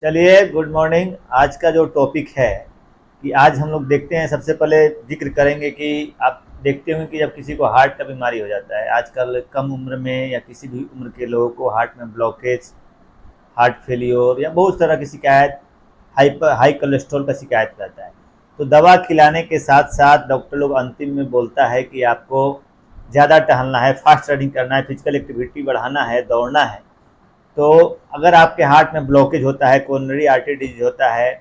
चलिए, good morning. आज का जो टॉपिक है कि आज हम लोग देखते हैं, सबसे पहले जिक्र करेंगे कि आप देखते होंगे कि जब किसी को हार्ट का बीमारी हो जाता है आजकल कम उम्र में या किसी भी उम्र के लोगों को हार्ट में ब्लॉकेज, हार्ट फेलियोर या बहुत तरह की शिकायत, हाई कोलेस्ट्रॉल का शिकायत रहता है। तो दवा खिलाने के साथ साथ डॉक्टर लोग अंतिम में बोलता है कि आपको ज़्यादा टहलना है, फास्ट रनिंग करना है, फिजिकल एक्टिविटी बढ़ाना है, दौड़ना है। तो अगर आपके हार्ट में ब्लॉकेज होता है, कोरोनरी आर्टरी डिजीज होता है,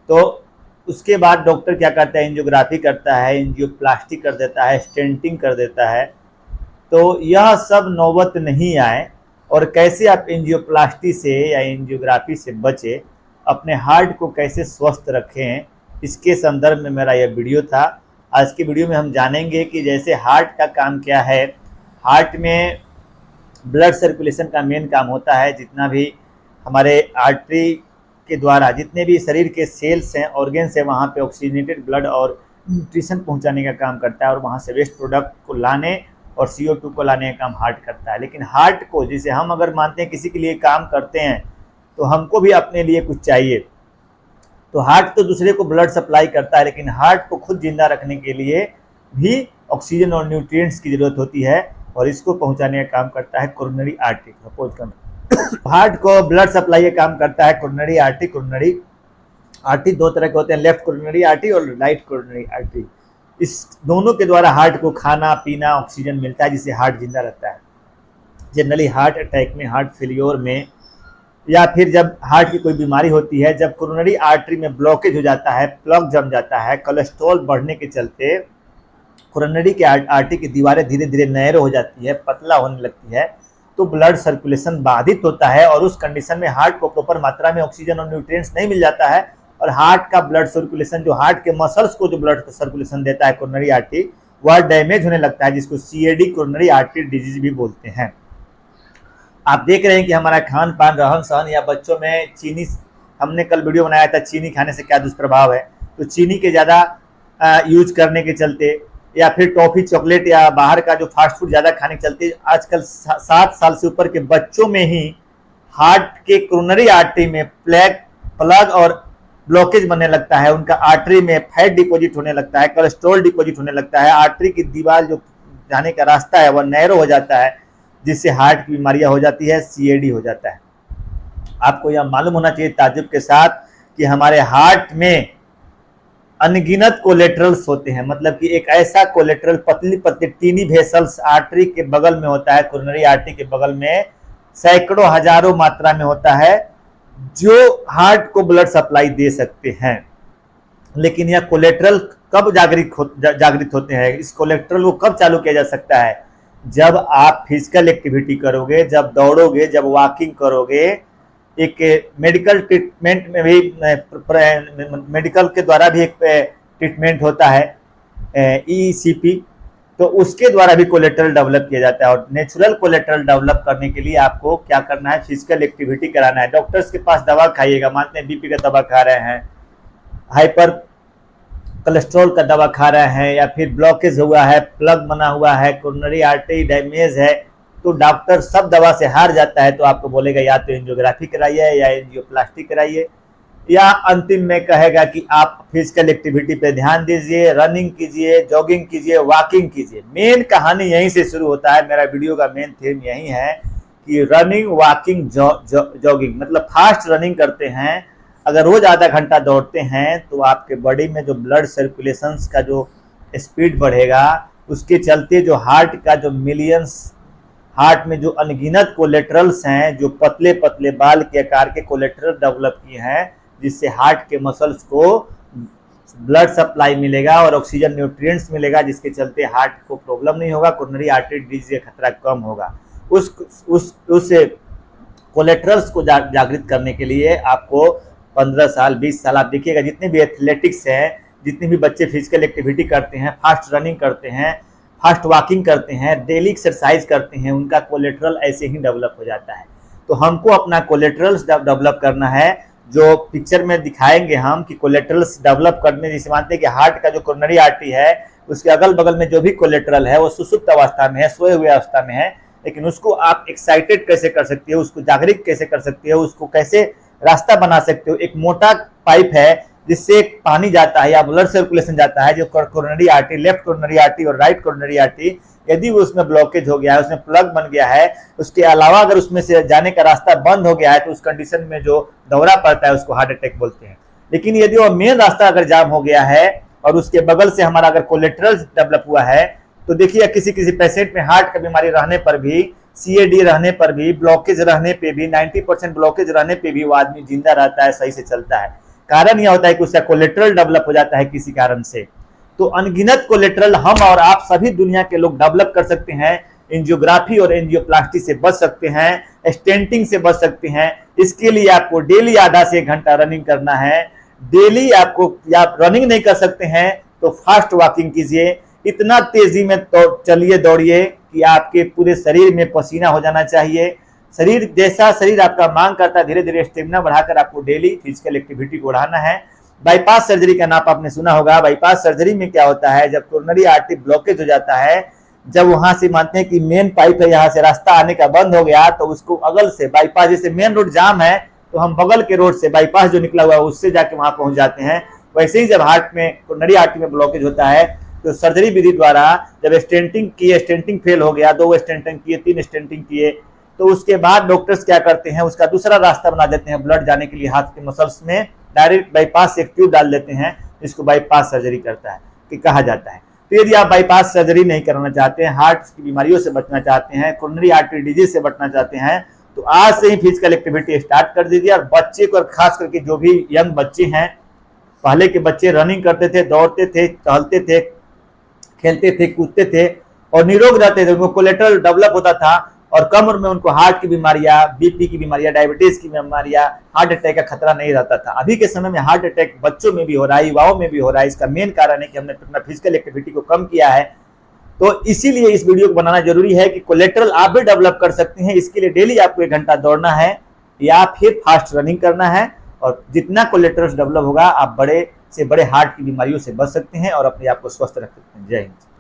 तो उसके बाद डॉक्टर क्या करता है, एंजियोग्राफी करता है, एंजियोप्लास्टी कर देता है, स्टेंटिंग कर देता है। तो यह सब नौबत नहीं आए और कैसे आप एंजियोप्लास्टी से या एंजियोग्राफी से बचे, अपने हार्ट को कैसे स्वस्थ रखें, इसके संदर्भ में मेरा यह वीडियो था। आज की वीडियो में हम जानेंगे कि जैसे हार्ट का काम क्या है। हार्ट में ब्लड सर्कुलेशन का मेन काम होता है। जितना भी हमारे आर्टरी के द्वारा जितने भी शरीर के सेल्स हैं, ऑर्गेन्स हैं, वहाँ पे ऑक्सीजनेटेड ब्लड और न्यूट्रिशन पहुँचाने का काम करता है और वहाँ से वेस्ट प्रोडक्ट को लाने और CO2 को लाने का काम हार्ट करता है। लेकिन हार्ट को, जिसे हम अगर मानते हैं किसी के लिए काम करते हैं, तो हमको भी अपने लिए कुछ चाहिए। तो हार्ट तो दूसरे को ब्लड सप्लाई करता है, लेकिन हार्ट को खुद जिंदा रखने के लिए भी ऑक्सीजन और न्यूट्रिएंट्स की जरूरत होती है और इसको पहुंचाने का काम करता है कोरोनरी आर्टरी। सपोज कर हार्ट को ब्लड सप्लाई का काम करता है कोरोनरी आर्टरी। कोरोनरी आर्टरी दो तरह के होते हैं, लेफ्ट कोरोनरी आर्टरी और राइट कोरोनरी आर्टरी। इस दोनों के द्वारा हार्ट को खाना पीना ऑक्सीजन मिलता है, जिससे हार्ट जिंदा रहता है। जनरली हार्ट अटैक में, हार्ट फेलियोर में, या फिर जब हार्ट की कोई बीमारी होती है, जब कोरोनरी आर्टरी में ब्लॉकेज हो जाता है, प्लग जम जाता है, कोलेस्ट्रॉल बढ़ने के चलते कोरोनरी के आर्टरी की दीवारें धीरे धीरे नैरो हो जाती है, पतला होने लगती है, तो ब्लड सर्कुलेशन बाधित होता है और उस कंडीशन में हार्ट को प्रॉपर मात्रा में ऑक्सीजन और न्यूट्रिएंट्स नहीं मिल जाता है और हार्ट का ब्लड सर्कुलेशन, जो हार्ट के मसल्स को जो ब्लड सर्कुलेशन देता है कोरोनरी आर्टरी, वह डैमेज होने लगता है, जिसको CAD कोरोनरी आर्टरी डिजीज भी बोलते हैं। आप देख रहे हैं कि हमारा खान पान, रहन सहन या बच्चों में चीनी, हमने कल वीडियो बनाया था चीनी खाने से क्या दुष्प्रभाव है। तो चीनी के ज़्यादा यूज करने के चलते या फिर टॉफ़ी, चॉकलेट या बाहर का जो फास्ट फूड ज़्यादा खाने के चलते आजकल 7 साल से ऊपर के बच्चों में ही हार्ट के कोरोनरी आर्टरी में प्लग और ब्लॉकेज बनने लगता है। उनका आर्टरी में फैट डिपॉजिट होने लगता है, कोलेस्ट्रॉल डिपॉजिट होने लगता है, आर्टरी की दीवार जो जाने का रास्ता है वह नैरो हो जाता है, जिससे हार्ट की बीमारियां हो जाती है, CAD हो जाता है। आपको यह मालूम होना चाहिए ताज्जुब के साथ कि हमारे हार्ट में अनगिनत कोलेट्रल्स होते हैं। मतलब कि एक ऐसा कोलेट्रल, पतली पतली टीनी वेसल्स आर्टरी के बगल में होता है, कोरोनरी आर्टरी के बगल में सैकड़ों हजारों मात्रा में होता है, जो हार्ट को ब्लड सप्लाई दे सकते हैं। लेकिन यह कोलेट्रल कब जागृत होते हैं, इस कोलेट्रल को कब चालू किया जा सकता है? जब आप फिजिकल एक्टिविटी करोगे, जब दौड़ोगे, जब वॉकिंग करोगे। एक मेडिकल ट्रीटमेंट में भी, मेडिकल के द्वारा भी एक ट्रीटमेंट होता है ECP, तो उसके द्वारा भी कोलेट्रल डेवलप किया जाता है। और नेचुरल कोलेट्रल डेवलप करने के लिए आपको क्या करना है, फिजिकल एक्टिविटी कराना है। डॉक्टर्स के पास दवा खाइएगा, मानते हैं BP का दवा खा रहे हैं, हाइपर कोलेस्ट्रॉल का दवा खा रहे हैं, या फिर ब्लॉकेज हुआ है, प्लग बना हुआ है, कोरोनरी आर्टरी डैमेज है, तो डॉक्टर सब दवा से हार जाता है। तो आपको बोलेगा या तो एंजियोग्राफी कराइए या एंजियोप्लास्टी कराइए, या अंतिम में कहेगा कि आप फिजिकल एक्टिविटी पे ध्यान दीजिए, रनिंग कीजिए, जॉगिंग कीजिए, वॉकिंग कीजिए। मेन कहानी यहीं से शुरू होता है। मेरा वीडियो का मेन थीम यही है कि रनिंग, वॉकिंग, जॉगिंग, मतलब फास्ट रनिंग करते हैं, अगर रोज आधा घंटा दौड़ते हैं तो आपके बॉडी में जो ब्लड सर्कुलेशन का जो स्पीड बढ़ेगा, उसके चलते जो हार्ट का जो मिलियंस, हार्ट में जो अनगिनत कोलेट्रल्स हैं, जो पतले पतले बाल के आकार के कोलेट्रल डेवलप किए हैं, जिससे हार्ट के मसल्स को ब्लड सप्लाई मिलेगा और ऑक्सीजन न्यूट्रिएंट्स मिलेगा, जिसके चलते हार्ट को प्रॉब्लम नहीं होगा, कोरोनरी आर्टरी डिजीज का खतरा कम होगा। उस कोलेट्रल्स को जागृत करने के लिए आपको 15 साल 20 साल, आप देखिएगा जितने भी एथलेटिक्स हैं, जितने भी बच्चे फिजिकल एक्टिविटी करते हैं, फास्ट रनिंग करते हैं, फास्ट वॉकिंग करते हैं, डेली एक्सरसाइज करते हैं, उनका कोलेट्रल ऐसे ही डेवलप हो जाता है। तो हमको अपना कोलेट्रल्स डेवलप करना है, जो पिक्चर में दिखाएंगे हम कि कोलेट्रल्स डेवलप करने, जैसे मानते हैं कि हार्ट का जो कोरोनरी आर्टरी है उसके अगल बगल में जो भी कोलेट्रल है वो सुसुप्त अवस्था में है, सोए हुए अवस्था में है, लेकिन उसको आप एक्साइटेड कैसे कर सकती है, उसको जागृत कैसे कर सकती है, उसको कैसे रास्ता बना सकते हो। एक मोटा पाइप है जिससे पानी जाता है या ब्लड सर्कुलेशन जाता है, जो coronary artery, left coronary artery और राइट कोरोनरी आर्टरी, यदि वो उसमें ब्लॉकेज हो गया है, उसमें प्लग बन गया है, उसके अलावा अगर उसमें से जाने का रास्ता बंद हो गया है, तो उस कंडीशन में जो दौरा पड़ता है उसको हार्ट अटैक बोलते हैं। लेकिन यदि वो मेन रास्ता अगर जाम हो गया है और उसके बगल से हमारा अगर कोलेट्रल डेवलप हुआ है, तो देखिए किसी किसी पेशेंट में हार्ट का बीमारी रहने पर भी, सीएडी रहने पर भी, ब्लॉकेज रहने पे भी, 90% ब्लॉकेज रहने पे भी वो आदमी जिंदा रहता है, सही से चलता है। कारण यह होता है कि उसका कोलेट्रल डेवलप हो जाता है किसी कारण से। तो अनगिनत कोलेट्रल हम और आप सभी दुनिया के लोग डेवलप कर सकते हैं। एंजियोग्राफी और एंजियोप्लास्टी से बच सकते हैं, स्टेंटिंग से बच सकते हैं। इसके लिए आपको डेली आधा से 1 घंटा रनिंग करना है। डेली आपको, या रनिंग नहीं कर सकते हैं तो फास्ट वॉकिंग कीजिए। इतना तेजी में चलिए, दौड़िए कि आपके पूरे शरीर में पसीना हो जाना चाहिए। शरीर जैसा शरीर आपका मांग करता है, धीरे धीरे स्टेमिना बढ़ाकर आपको डेली फिजिकल एक्टिविटी को बढ़ाना है। बाईपास सर्जरी का नाम आपने सुना होगा। बाईपास सर्जरी में क्या होता है, जब कोरोनरी आर्टरी ब्लॉकेज हो जाता है, जब वहां से मानते हैं कि मेन पाइप है, यहाँ से रास्ता आने का बंद हो गया, तो उसको अगल से बाईपास, जैसे मेन रोड जाम है तो हम बगल के रोड से बाईपास जो निकला हुआ है उससे जाके वहां पहुंच जाते हैं। वैसे ही जब हार्ट में, कोरोनरी आर्टरी में ब्लॉकेज होता है, तो सर्जरी विधि द्वारा जब स्टेंटिंग किए, स्टेंटिंग फेल हो गया, 2 स्टेंटिंग किए, 3 स्टेंटिंग किए, तो उसके बाद डॉक्टर्स क्या करते हैं, उसका दूसरा रास्ता बना देते हैं ब्लड जाने के लिए। हाथ के मसल्स में डायरेक्ट बाईपास से एक ट्यूब डाल देते हैं, इसको बाईपास सर्जरी करता है कि कहा जाता है। तो यदि आप बाईपास सर्जरी नहीं कराना चाहते हैं, हार्ट की बीमारियों से बचना चाहते हैं, कोरोनरी आर्टरी डिजीज से बचना चाहते हैं, तो आज से ही फिजिकल एक्टिविटी स्टार्ट कर दीजिए। और बच्चे को, खास करके जो भी यंग बच्चे हैं, पहले के बच्चे रनिंग करते थे, दौड़ते थे, टहलते थे, खेलते थे, कूदते थे और निरोग रहते थे, उनको कोलेट्रल डेवलप होता था और कम उम्र में उनको हार्ट की बीमारियां, बीपी की बीमारियां, डायबिटीज की बीमारियां, हार्ट अटैक का खतरा नहीं रहता था। अभी के समय में हार्ट अटैक बच्चों में भी हो रहा है, युवाओं में भी हो रहा है। इसका मेन कारण है कि हमने अपना फिजिकल एक्टिविटी को कम किया है। तो इसीलिए इस वीडियो को बनाना जरूरी है कि कोलेट्रल आप भी डेवलप कर सकते हैं। इसके लिए डेली आपको 1 घंटा दौड़ना है या फिर फास्ट रनिंग करना है, और जितना कोलेट्रल डेवलप होगा, आप बड़े से बड़े हार्ट की बीमारियों से बच सकते हैं और अपने आप को स्वस्थ रख सकते हैं। जय हिंद।